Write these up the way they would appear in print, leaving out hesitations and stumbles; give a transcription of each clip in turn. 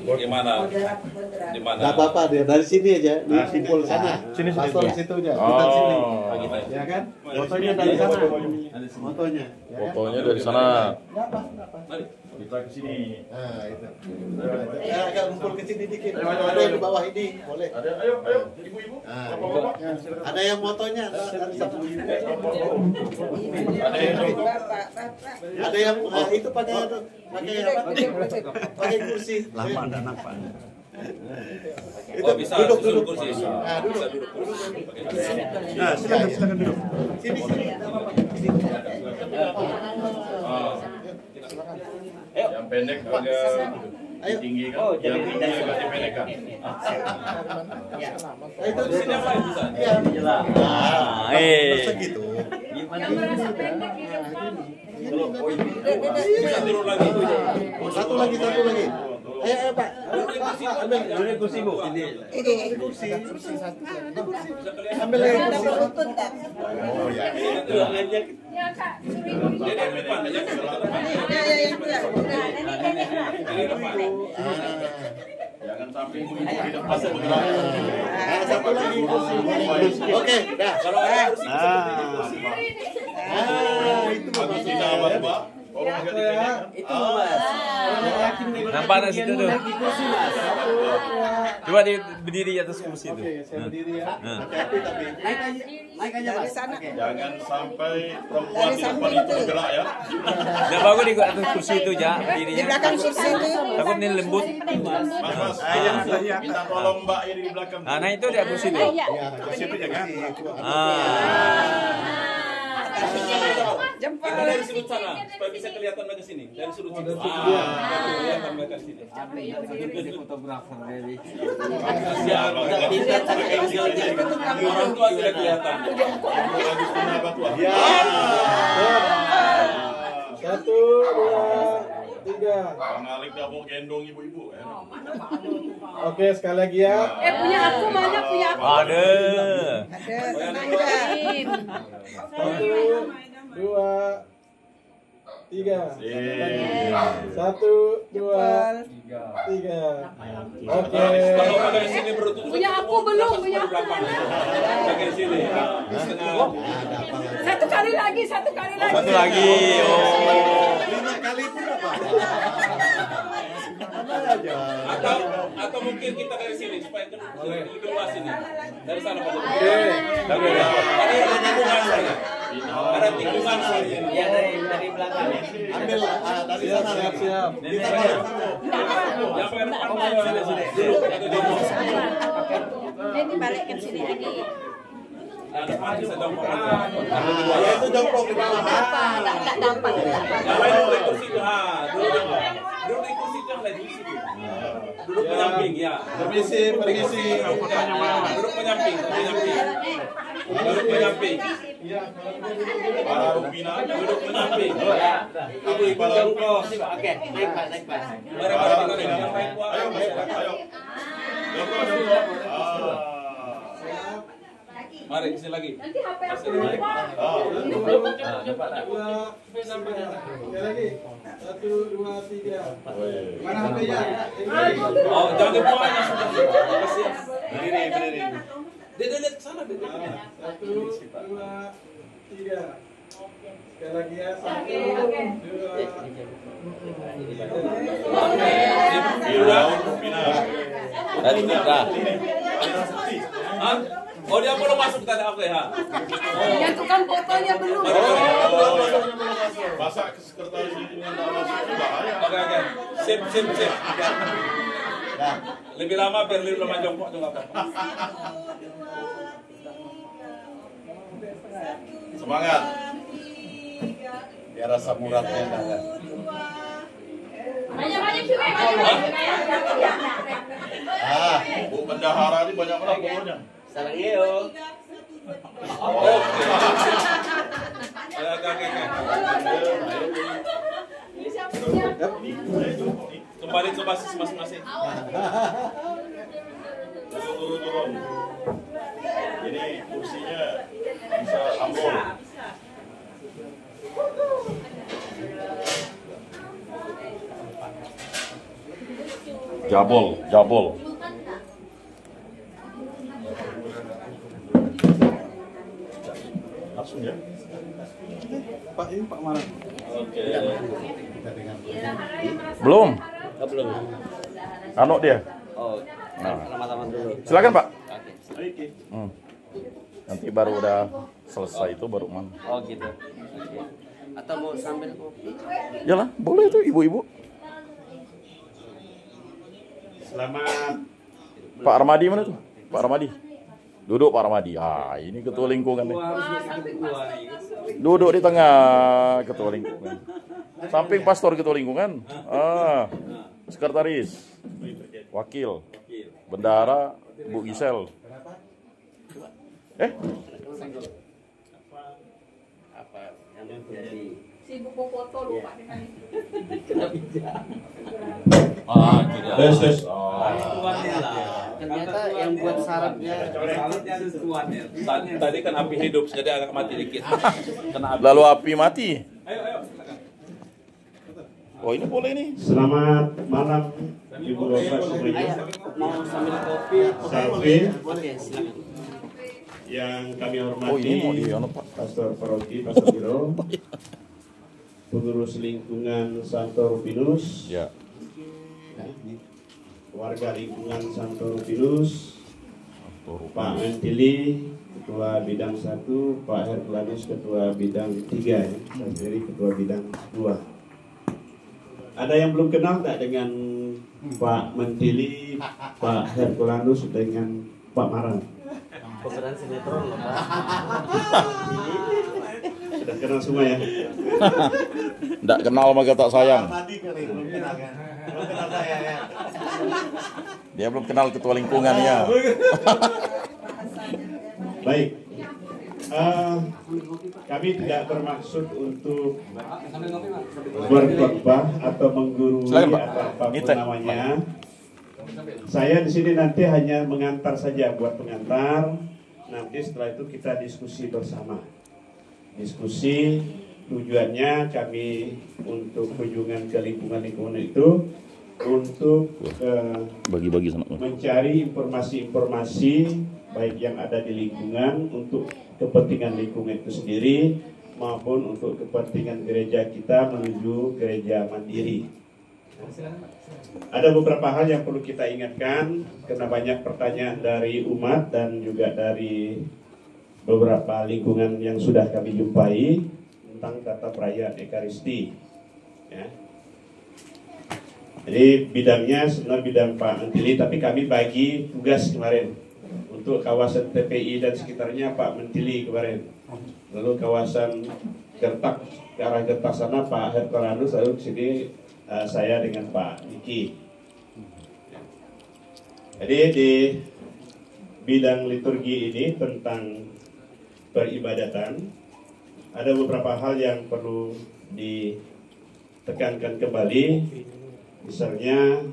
Gimana? Di mana? Gak apa-apa dia dari sini aja. Di kumpul sana. Sini Pastor di situ aja. Oh. Kita sini. Gitu. Ya kan? Fotonya dari sana. Fotonya. Ya kan? Fotonya dari sana. Enggak apa, enggak apa. Mari. Kita ke sini. Nah, itu. Agak kumpul ke sini dikit. Ada yang di bawah ini, boleh. Ayo, ibu-ibu. Nah, ada yang fotonya, ada satu. Ada yang itu pakai apa? Pakai kursi. Lama dan apa? Oh, bisa duduk. kursi. Nah, duduk. Bisa duduk kursi. Nah, silakan duduk. Sini. Yang pendek agak tinggi kan? Yang tinggi agak pendek kan? Itu Di sini apa bisa? Iya. Segitu. Yang merasa pendek ya. Bisa turun lagi. Satu lagi. Ayo Pak. Ambil kursi Bu. Itu ada kursi. Ambil lagi kursi. Oh ya. Ya Kak, suri Jadi yang depan aja ke depan. Ini depan. Jangan sampai ibu-ibu di depan bergerak. Satu lagi kursi. Oke, dah. Kalau ada kursi bisa berdiri kursi. Itu Habis ini apa Pak? Tolong agak dipendekkan. Itu Mas. Nampak di situ tuh. Coba berdiri di atas kursi itu. Oke, saya berdiri ya. Hati-hati tapi. Naik aja Mas. Jangan sampai perempuan di depan itu bergerak ya. Nggak bagus di atas kursi itu ya berdirinya. Di belakang kursi itu. Takut ini lembut. Mas. Minta tolong Mbak ini di belakang. Nah itu di kursi itu. Kursi itu jangan. Kita dari sudut sana supaya bisa kelihatan mereka sini. Dari sudut sini. Kelihatan mereka sini. Fotografer dari. Kasihan. Orang tua tidak kelihatan. Bagus kenapa tuh? Ya. 1, 2, 3. Bang Alik dah mau gendong ibu-ibu. Oke, sekali lagi ya. punya aku mana punya aku. Ada. Satu, 2, 3. 1, 2, 3. Oke. Kalau bagian sini bertutup. Punya aku belum, punya aku. Bagian sini. Satu kali lagi. Satu lagi. Oh. 5 kali pun apa? Atau mungkin kita dari sini supaya lebih luas ini. Dari sana Pak. Oke. Tadi ada tikungan saya. Ada tikungan saya. Ya dari belakang. Ambil dari sana. Siap. Kita balik. Yang pengen depan Dia dibalikkan sini lagi. depan bisa jongkok. Ya itu jongkok di bawah. Enggak dapat. Yang lain duduk di kursi itu. Duduk di kursi itu yang lain di situ. Duduk penyamping ya. Permisi. Duduk penyamping. Duduk penyamping. Para Rupina. Duduk penyamping. Ibu jongkok. Oke, naik Pak. Mari yang lain buat. Ayo. Jongkok. Mari kesini lagi. Nanti HP aku lupa. Sekali lagi. 1, 2, 3. Mana HP-nya? Oh, jangan dibuang ya sudah. Kasih. Berdiri. Dia lihat ke sana. 1, 2, 3. Sekali lagi ya. 1, 2. Rupina. Tadi kita. Hah? Oh dia belum masuk tadi apa ya? Yang tukang fotonya belum. Masa sekretaris ini nggak masuk bahaya. Oke. Sip. Lebih lama biar lebih lama jongkok juga apa-apa. Semangat. Biar rasa muratnya enggak. Banyak juga. Bu bendahara ini banyak orang umurnya. Sarangeo. Oke. Kembali ke basis masing-masing. Turun. Ini kursinya bisa ambon. Jabol. Langsung ya. Pak ini Pak Marah. Oke. Belum. Oh, belum. Anu dia. Oh, Nah. lama-lama dulu. Silakan, Pak. Oke. Nanti baru udah selesai itu baru man. Oh, gitu. Oke. Atau mau sambil kopi? Yalah, boleh itu ibu-ibu. Selamat. Pak Armadi mana tuh? Pak Armadi. Duduk Pak Armadi. Ah, ini ketua lingkungan nih. Duduk di tengah ketua lingkungan. Samping pastor ketua lingkungan. Ah, sekretaris. Wakil. Bendahara Bu Gisel. Apa yang menjadi Si buku foto lupa dengan itu. Tes. ternyata yang buat syaratnya Tadi kan api hidup, jadi agak mati dikit. Kena api. Lalu api mati. Ayo. Oh, ini boleh nih. Selamat malam Ibu Bapak semuanya. mau sambil kopi. Salve Oke, silakan. yang kami hormati. Oh, ini mau di anu, Pak. Pastor Paroki, Pastor Biro, pengurus lingkungan Santo Rufus, Ya. warga lingkungan Santo Rufus, Pak Mentili, Ketua Bidang 1, Pak Herculanus, Ketua Bidang 3, ya. Saya sendiri Ketua Bidang 2. Ada yang belum kenal tak dengan Pak Mentili, Pak Herculanus, dengan Pak Maran? Pemeran sinetron loh, Pak. Sudah kenal semua ya? Nggak kenal maka tak sayang. Tadi kali belum kenal kan. Belum kenal saya ya. Dia belum kenal ketua lingkungannya. Baik. Kami tidak bermaksud untuk berkhotbah atau menggurui Silakan, Pak. atau apapun Ini teh. namanya. Saya di sini nanti hanya mengantar saja, buat pengantar. Nanti setelah itu kita diskusi bersama. Diskusi tujuannya kami untuk kunjungan ke lingkungan itu untuk Bagi-bagi sana. mencari informasi-informasi baik yang ada di lingkungan untuk kepentingan lingkungan itu sendiri maupun untuk kepentingan gereja kita menuju gereja mandiri. Ada beberapa hal yang perlu kita ingatkan karena banyak pertanyaan dari umat dan juga dari beberapa lingkungan yang sudah kami jumpai tentang tata perayaan Ekaristi. Ya. Jadi bidangnya sebenarnya bidang Pak Mentili, tapi kami bagi tugas kemarin untuk kawasan TPI dan sekitarnya Pak Mentili kemarin. Lalu kawasan Gertak, ke arah Gertak sana Pak Herculanus, lalu ke sini saya dengan Pak Niki. Jadi di bidang liturgi ini tentang peribadatan ada beberapa hal yang perlu ditekankan kembali. Misalnya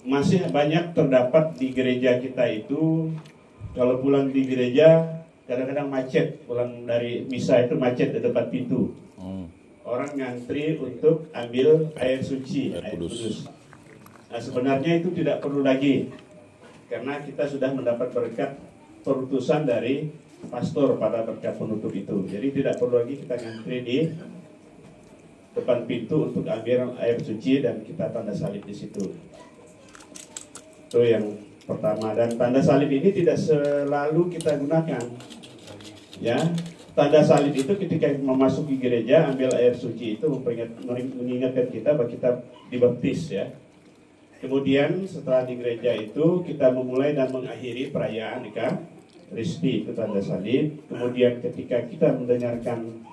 masih banyak terdapat di gereja kita itu kalau pulang di gereja kadang-kadang macet, pulang dari misa itu macet di depan pintu. Orang ngantri untuk ambil air suci, air kudus. Nah sebenarnya itu tidak perlu lagi karena kita sudah mendapat berkat perutusan dari pastor pada berkat penutup itu. Jadi tidak perlu lagi kita ngantri di depan pintu untuk ambil air suci dan kita tanda salib di situ. Itu yang pertama. Dan tanda salib ini tidak selalu kita gunakan. Ya, tanda salib itu ketika memasuki gereja ambil air suci itu mengingatkan kita bahwa kita dibaptis ya. Kemudian setelah di gereja itu kita memulai dan mengakhiri perayaan Ekaristi, itu tanda salib. Kemudian ketika kita mendengarkan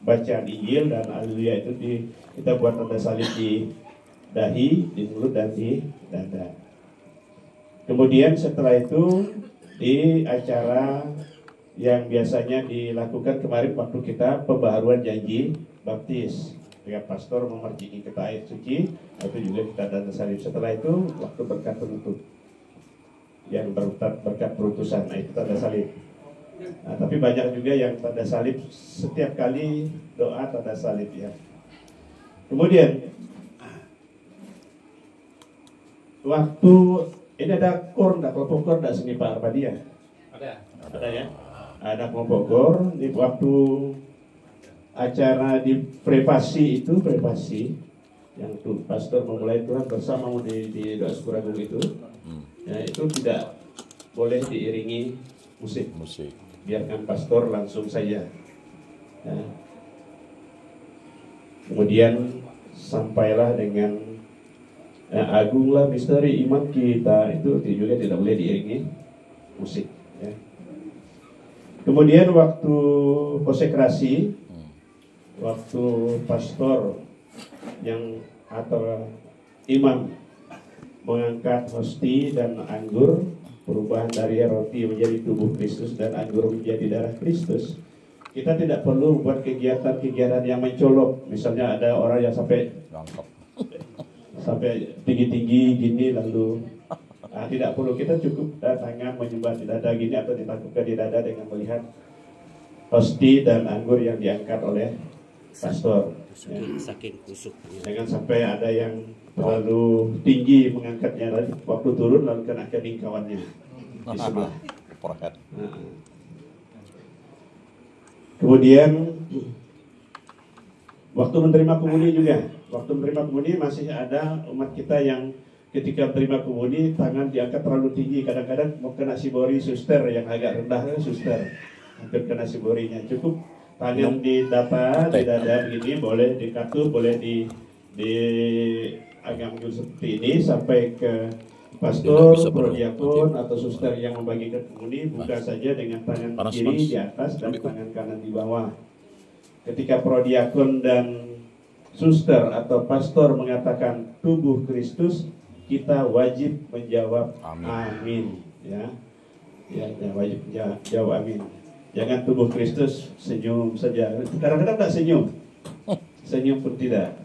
bacaan Injil dan Haleluya itu kita buat tanda salib di dahi, di mulut dan di dada. Kemudian setelah itu di acara yang biasanya dilakukan kemarin waktu kita pembaharuan janji baptis, ketika pastor memerciki kita air suci, itu juga kita tanda salib. Setelah itu waktu berkat penutup yang berkat perutusan, nah itu tanda salib. Nah, tapi banyak juga yang tanda salib setiap kali doa tanda salib ya. Kemudian waktu ini ada kor, kelompok kor, seni Pak Arbadia. Ada ya. Ada kelompok kor di waktu acara di privasi yang tuh pastor memulai Tuhan bersama di doa syukur agung itu, ya itu tidak boleh diiringi musik. Biarkan pastor langsung saja. Ya. Kemudian sampailah dengan agunglah misteri iman kita, itu juga tidak boleh diiringi musik. Ya. Kemudian waktu konsekrasi, waktu pastor yang atau imam mengangkat hosti dan anggur, perubahan dari roti menjadi tubuh Kristus dan anggur menjadi darah Kristus, kita tidak perlu buat kegiatan-kegiatan yang mencolok. Misalnya ada orang yang sampai tinggi-tinggi gini lalu tidak perlu. Kita cukup tangan menyembah di dada gini atau ditakutkan di dada dengan melihat hosti dan anggur yang diangkat oleh pastor. Ya. Saking kusuk. Jangan sampai ada yang terlalu tinggi mengangkatnya, lalu waktu turun lalu kena kening kawannya di sebelah. Kemudian waktu menerima komuni juga. Waktu menerima komuni masih ada umat kita yang ketika menerima komuni tangan diangkat terlalu tinggi. Kadang-kadang mau kena sibori suster yang agak rendah, suster hampir kena siborinya. Cukup tangan di dada begini, boleh dikatup, boleh di agak seperti ini sampai ke pastor, prodiakon atau suster yang membagikan komuni. Buka saja dengan tangan kiri di atas dan tangan kanan di bawah. Ketika prodiakon dan suster atau pastor mengatakan tubuh Kristus, kita wajib menjawab amin. Ya, wajib jawab amin. Jangan tubuh Kristus senyum saja. Kadang-kadang tak senyum pun tidak.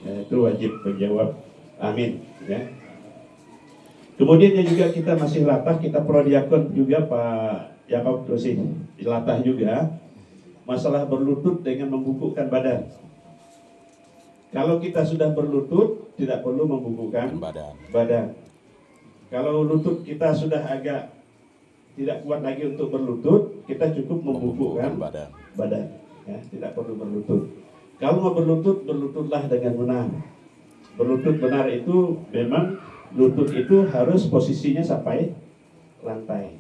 Ya, itu wajib menjawab amin. Ya. Kemudian juga kita masih latah, kita prodiakon juga Pak Yakob Dosi latah juga masalah berlutut dengan membungkukkan badan. Kalau kita sudah berlutut, tidak perlu membungkukkan badan. Kalau lutut kita sudah agak tidak kuat lagi untuk berlutut, kita cukup membungkukkan badan. Ya, tidak perlu berlutut. Kalau mau berlutut, berlututlah dengan benar. Berlutut benar itu memang lutut itu harus posisinya sampai lantai.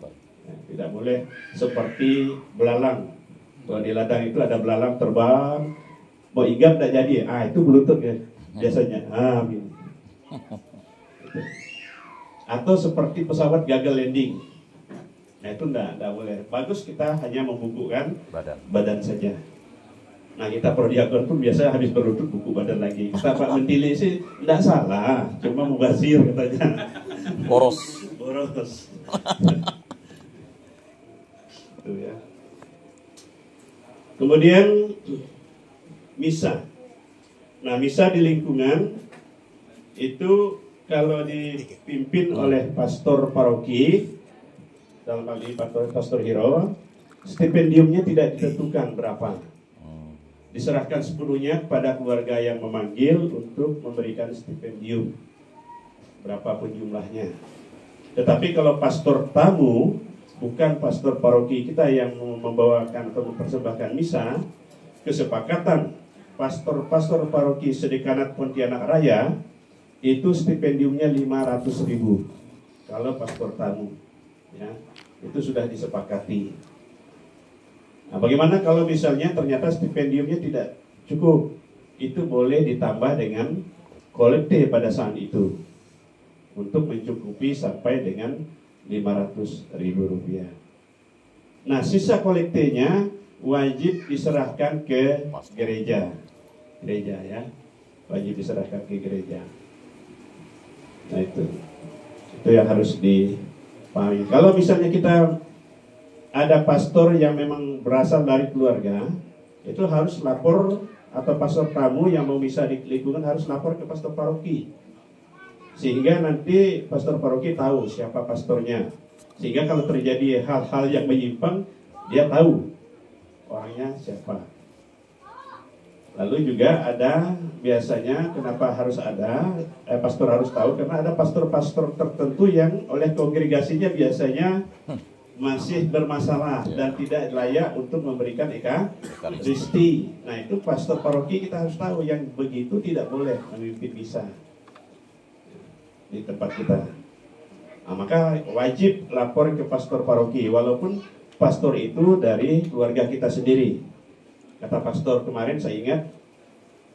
Ya, tidak boleh seperti belalang. Kalau di ladang itu ada belalang terbang, mau igap tidak jadi. Itu berlutut ya biasanya. Amin. Atau seperti pesawat gagal landing. Nah itu enggak boleh. Bagus kita hanya membungkukkan badan saja. Nah kita prodiakon pun biasa habis berlutut buku badan lagi. Kita Pak Mentili sih enggak salah, cuma mubazir katanya. Boros. Itu ya. Kemudian misa. Nah misa di lingkungan itu kalau dipimpin oleh pastor paroki, dalam hal ini Pastor Hiro, stipendiumnya tidak ditentukan berapa. Diserahkan sepenuhnya kepada keluarga yang memanggil untuk memberikan stipendium, berapapun jumlahnya. Tetapi kalau pastor tamu, bukan pastor paroki kita yang membawakan atau mempersembahkan misa, kesepakatan pastor paroki Sedekanat Pontianak Raya itu stipendiumnya 500.000 kalau pastor tamu. Ya, itu sudah disepakati. Nah, bagaimana kalau misalnya ternyata stipendiumnya tidak cukup? Itu boleh ditambah dengan kolekte pada saat itu untuk mencukupi sampai dengan 500.000 rupiah. Nah, sisa kolektenya wajib diserahkan ke gereja ya, wajib diserahkan ke gereja. Nah itu yang harus dipahami. Kalau misalnya kita ada pastor yang memang berasal dari keluarga, itu harus lapor, atau pastor tamu yang mau misa di lingkungan harus lapor ke pastor paroki, sehingga nanti pastor paroki tahu siapa pastornya, sehingga kalau terjadi hal-hal yang menyimpang dia tahu orangnya siapa. Lalu juga ada biasanya kenapa harus ada, pastor harus tahu, karena ada pastor-pastor tertentu yang oleh kongregasinya biasanya masih bermasalah dan tidak layak untuk memberikan ekaristi. Nah, itu pastor paroki kita harus tahu, yang begitu tidak boleh memimpin misa di tempat kita. Nah, maka wajib lapor ke pastor paroki, walaupun pastor itu dari keluarga kita sendiri. Kata pastor kemarin, saya ingat,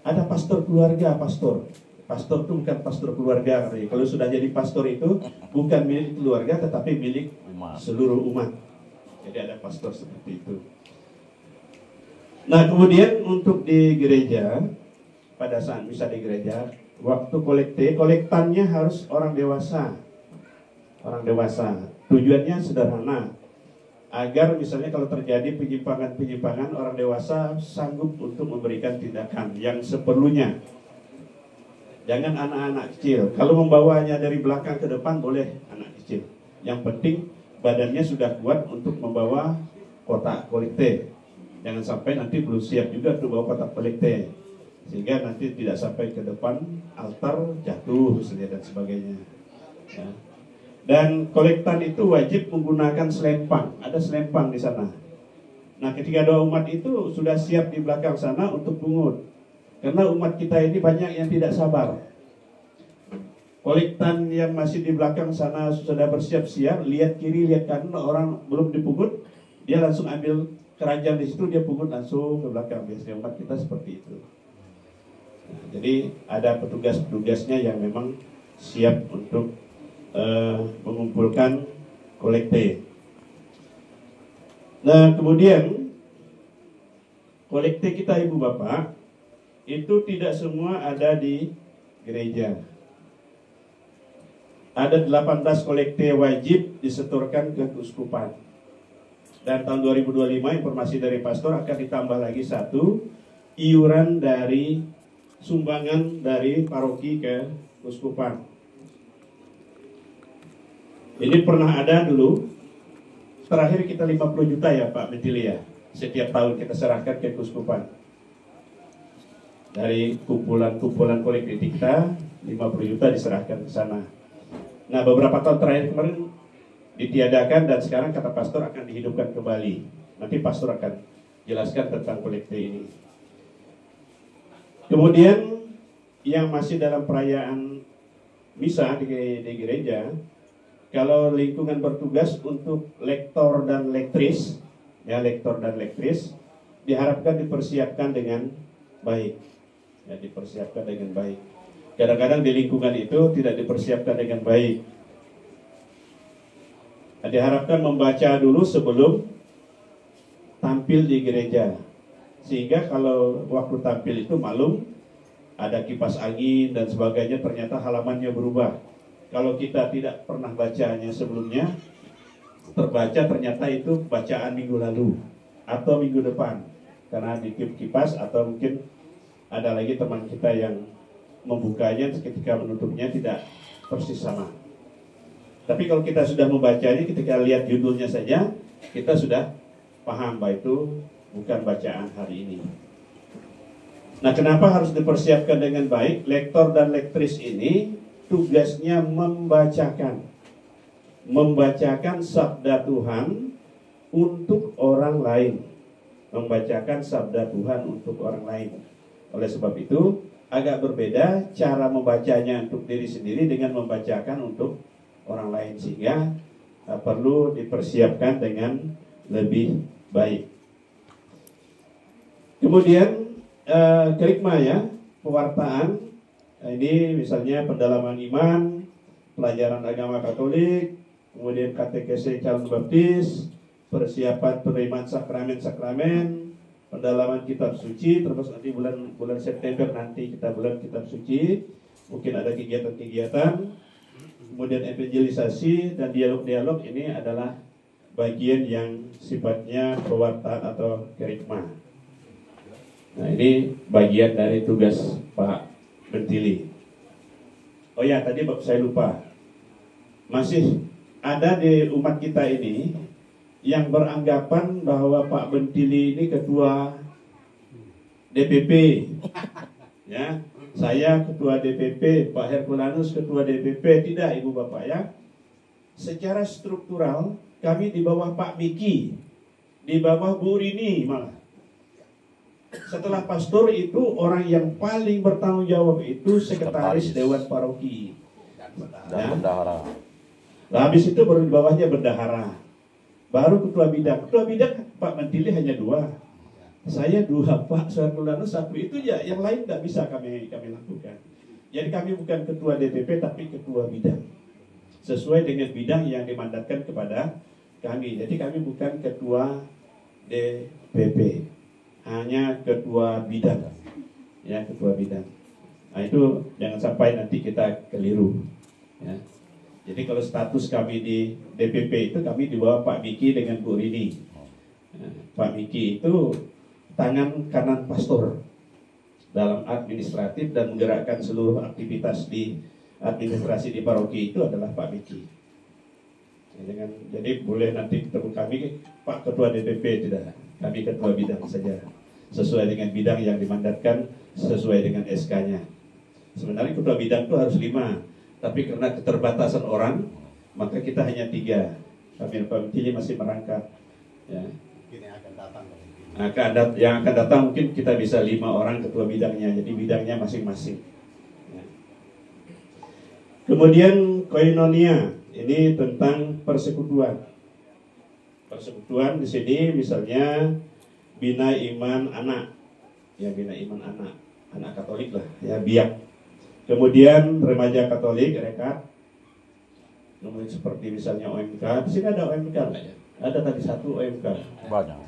ada pastor keluarga, pastor itu bukan pastor keluarga. Kalau sudah jadi pastor itu bukan milik keluarga, tetapi milik seluruh umat. Jadi ada pastor seperti itu. Nah, kemudian untuk di gereja, pada saat misa di gereja, waktu kolektannya harus orang dewasa. Orang dewasa. Tujuannya sederhana, agar misalnya kalau terjadi penyimpangan-penyimpangan, orang dewasa sanggup untuk memberikan tindakan yang seperlunya. Jangan anak-anak kecil. Kalau membawanya dari belakang ke depan boleh anak kecil. Yang penting badannya sudah kuat untuk membawa kotak kolekte. Jangan sampai nanti belum siap juga untuk bawa kotak kolekte, sehingga nanti tidak sampai ke depan altar jatuh dan sebagainya. Ya. Dan kolektan itu wajib menggunakan selempang. Ada selempang di sana. Nah, ketika doa umat itu sudah siap di belakang sana untuk pungut. Karena umat kita ini banyak yang tidak sabar. Kolektan yang masih di belakang sana sudah bersiap-siap, lihat kiri, lihat kanan, orang belum dipungut, dia langsung ambil keranjang di situ, dia pungut langsung ke belakang. Biasanya umat kita seperti itu. Nah, jadi ada petugas-petugasnya yang memang siap untuk mengumpulkan kolekte. Nah, kemudian kolekte kita ibu bapak itu tidak semua ada di gereja. Ada 18 kolekte wajib disetorkan ke keuskupan. Dan tahun 2025 informasi dari pastor akan ditambah lagi satu, iuran dari sumbangan dari paroki ke keuskupan. Ini pernah ada dulu, terakhir kita 50 juta ya Pak Mentili ya. Setiap tahun kita serahkan ke keuskupan. Dari kumpulan-kumpulan kolektif kita, 50 juta diserahkan ke sana. Nah, beberapa tahun terakhir kemarin ditiadakan dan sekarang kata pastor akan dihidupkan kembali. Nanti pastor akan jelaskan tentang kolektif ini. Kemudian yang masih dalam perayaan misa di gereja, kalau lingkungan bertugas untuk lektor dan lektris, ya lektor dan lektris, diharapkan dipersiapkan dengan baik. Ya, dipersiapkan dengan baik. Kadang-kadang di lingkungan itu tidak dipersiapkan dengan baik. Diharapkan membaca dulu sebelum tampil di gereja, sehingga kalau waktu tampil itu malum ada kipas angin dan sebagainya, ternyata halamannya berubah. Kalau kita tidak pernah bacanya sebelumnya, terbaca ternyata itu bacaan minggu lalu atau minggu depan, karena ditiup kipas, atau mungkin ada lagi teman kita yang membukanya ketika menutupnya tidak persis sama. Tapi kalau kita sudah membacanya, ketika lihat judulnya saja, kita sudah paham bahwa itu bukan bacaan hari ini. Nah, kenapa harus dipersiapkan dengan baik? Lektor dan lektris ini tugasnya membacakan sabda Tuhan untuk orang lain. Membacakan sabda Tuhan untuk orang lain. Oleh sebab itu, agak berbeda cara membacanya untuk diri sendiri dengan membacakan untuk orang lain, sehingga perlu dipersiapkan dengan lebih baik. Kemudian kerikma ya, pewartaan. Ini misalnya pendalaman iman, pelajaran agama Katolik, kemudian katekese calon baptis, persiapan penerimaan sakramen-sakramen, pendalaman kitab suci, terus nanti bulan September nanti kita bulan kitab suci, mungkin ada kegiatan-kegiatan, kemudian evangelisasi dan dialog-dialog. Ini adalah bagian yang sifatnya pewartaan atau kerikma. Nah, ini bagian dari tugas Pak Bentili. Oh ya, tadi saya lupa. Masih ada di umat kita ini yang beranggapan bahwa Pak Bentili ini ketua DPP, ya, Saya ketua DPP, Pak Herculanus ketua DPP, tidak Ibu Bapak ya. Secara struktural kami di bawah Pak Miki, di bawah Bu Rini malah. Setelah pastor itu orang yang paling bertanggung jawab itu sekretaris Dewan Paroki Dan bendahara. Nah, habis itu baru di bawahnya bendahara, baru ketua bidang. Ketua bidang Pak Mentili hanya 2. Saya 2, Pak Herculanus 1, itu ya, yang lain tidak bisa kami lakukan. Jadi kami bukan ketua DPP tapi ketua bidang, sesuai dengan bidang yang dimandatkan kepada kami. Jadi kami bukan ketua DPP, hanya ketua bidang, ya ketua bidang. Nah itu jangan sampai nanti kita keliru. Ya. Jadi kalau status kami di DPP itu kami di bawah Pak Miki dengan Bu Rini. Nah, Pak Miki itu tangan kanan pastor dalam administratif dan menggerakkan seluruh aktivitas di administrasi di paroki itu adalah Pak Miki. Jadi boleh nanti ketemu kami Pak Ketua DPP, tidak, kami Ketua Bidang saja, sesuai dengan bidang yang dimandatkan sesuai dengan SK-nya. Sebenarnya Ketua Bidang itu harus 5, tapi karena keterbatasan orang maka kita hanya 3. Kami Pak Miki masih merangkap. Ya. Yang akan datang mungkin kita bisa 5 orang ketua bidangnya, jadi bidangnya masing-masing. Ya. Kemudian koinonia, ini tentang persekutuan. Persekutuan di sini misalnya bina iman anak, ya bina iman anak Katolik lah, ya biak. Kemudian remaja Katolik, rekat. Kemudian seperti misalnya OMK, di sini ada OMK nggak ya? Ada tadi 1 OMK. Banyak.